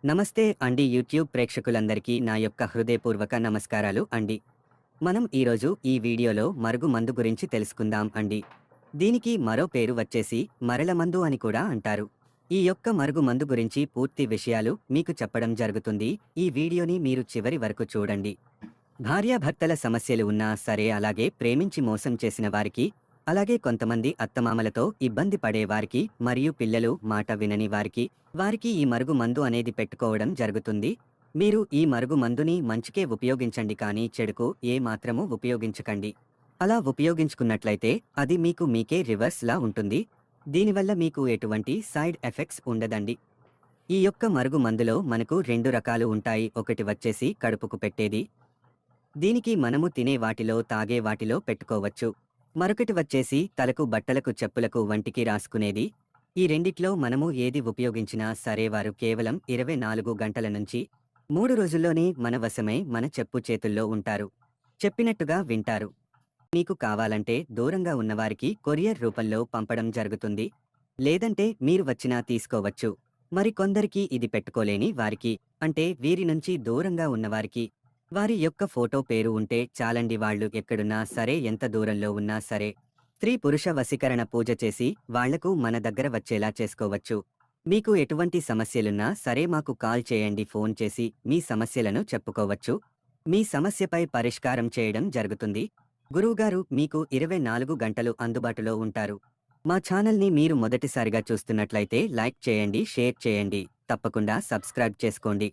నమస్తే అండి యూట్యూబ్ ప్రేక్షకులందరికీ నా యొక్క హృదయపూర్వక నమస్కారాలు అండి. మనం ఈరోజు ఈ వీడియోలో మరుగు మందు గురించి తెలుసుకుందాం అండి. దీనికి మరో పేరు వచ్చేసి మరల మందు అని కూడా అంటారు. ఈ యొక్క మరుగు మందు గురించి పూర్తి విషయాలు మీకు చెప్పడం జరుగుతుంది. ఈ వీడియోని మీరు చివరి వరకు చూడండి. భార్యాభర్తల సమస్యలు ఉన్నా సరే, అలాగే ప్రేమించి మోసం చేసిన వారికి, అలాగే కొంతమంది అత్తమామలతో ఇబ్బంది పడేవారికి మరియు పిల్లలు మాట వినని వారికి ఈ మరుగు మందు అనేది పెట్టుకోవడం జరుగుతుంది. మీరు ఈ మరుగు మందుని మంచికే ఉపయోగించండి, కానీ చెడుకు ఏ మాత్రము ఉపయోగించకండి. అలా ఉపయోగించుకున్నట్లయితే అది మీకు మీకే రివర్స్ లా ఉంటుంది. దీనివల్ల మీకు ఎటువంటి సైడ్ ఎఫెక్ట్స్ ఉండదండి. ఈ యొక్క మరుగు మందులో మనకు రెండు రకాలు ఉంటాయి. ఒకటి వచ్చేసి కడుపుకు పెట్టేది. దీనికి మనము తినే వాటిలో, తాగే వాటిలో పెట్టుకోవచ్చు. మరొకటి వచ్చేసి తలకు, బట్టలకు, చెప్పులకు, వంటికి రాసుకునేది. ఈ రెండిట్లో మనము ఏది ఉపయోగించినా సరే, వారు కేవలం 24 గంటల నుంచి 3 రోజుల్లోనే మన వశమై మన చెప్పు చేతుల్లో ఉంటారు. చెప్పినట్టుగా వింటారు. మీకు కావాలంటే దూరంగా ఉన్నవారికి కొరియర్ రూపంలో పంపడం జరుగుతుంది. లేదంటే మీరు వచ్చినా తీసుకోవచ్చు. మరి కొందరికి ఇది పెట్టుకోలేని వారికి, అంటే వీరి నుంచి దూరంగా ఉన్నవారికి, వారి యొక్క ఫోటో, పేరు ఉంటే చాలండి. వాళ్ళు ఎక్కడున్నా సరే, ఎంత దూరంలో ఉన్నా సరే, స్త్రీ పురుష వశీకరణ పూజ చేసి వాళ్లకు మన దగ్గర వచ్చేలా చేసుకోవచ్చు. మీకు ఎటువంటి సమస్యలున్నా సరే మాకు కాల్ చేయండి. ఫోన్ చేసి మీ సమస్యలను చెప్పుకోవచ్చు. మీ సమస్యపై పరిష్కారం చేయడం జరుగుతుంది. గురువుగారు మీకు 24 గంటలు అందుబాటులో ఉంటారు. మా ఛానల్ని మీరు మొదటిసారిగా చూస్తున్నట్లయితే లైక్ చేయండి, షేర్ చేయండి, తప్పకుండా సబ్స్క్రైబ్ చేసుకోండి.